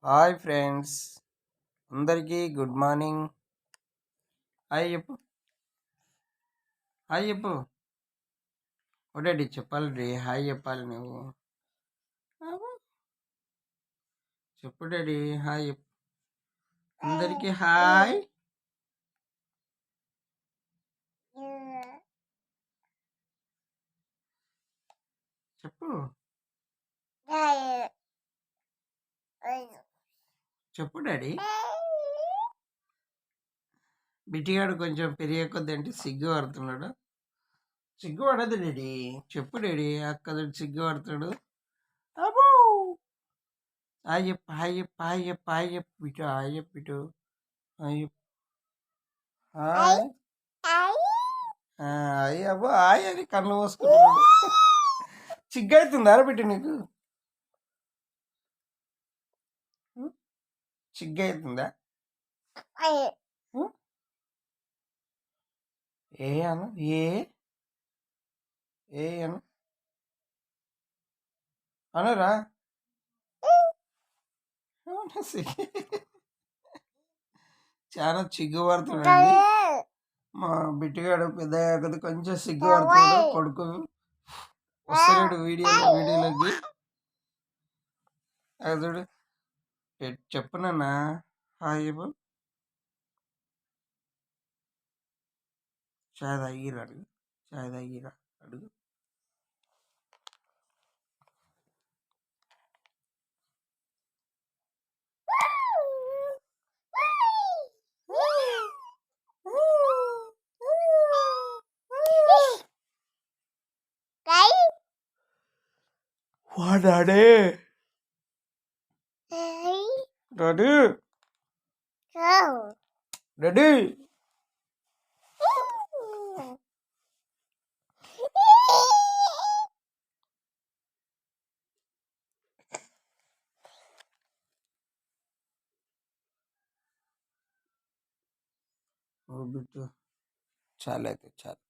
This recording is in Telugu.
హాయ్ ఫ్రెండ్స్, అందరికీ గుడ్ మార్నింగ్. హాయ్ చెప్పు. హాయ్ చెప్పు. ఒకటి చెప్పాలి డాడీ, హాయ్ చెప్పాలి నువ్వు. అబ్బో. చెప్పు డాడీ, హాయ్ చెప్పు. అందరికీ హాయ్ చెప్పు. చెప్పు డాడీ. బిట్టిగాడు కొంచెం పెరిగే కొద్ది అంటే సిగ్గు పడుతున్నాడు. సిగ్గు పడదు డాడీ. చెప్పు డాడీ, అక్క సిగ్గు పడుతాడు. అబ్బో. హాయ్ చెప్పు, హాయ్ చెప్పు, హాయ్ చెప్పు, హాయ్ చెప్పు బిటు, హాయ్ చెప్పు బిటు, హాయ్ చెప్పు. హాయ్ హాయ్ అబ్బో, హాయ్ అని కళ్ళు మూసుకుంటున్నాడు. సిగ్గు అవుతుందా బిడ్డ నీకు? సిగ్గు అవుతుందా? ఏ అను, ఏ అను, అనురా. చాలా సిగ్గుపడుతున్నాడండి మా బిట్టుగాడు. పెద్ద కొంచెం సిగ్గుపడుతున్నాడు. కొడుకు వస్తున్నాడు వీడియోలోకి. అది చూడు. చెప్పునన్నా హాయ్ చెప్పు. చాయ్ తాగిరా అడుగు, చాయ్ తాగిరా అడుగు. Daddy daddy daddy Bittu. చాలా అయితే చాలా.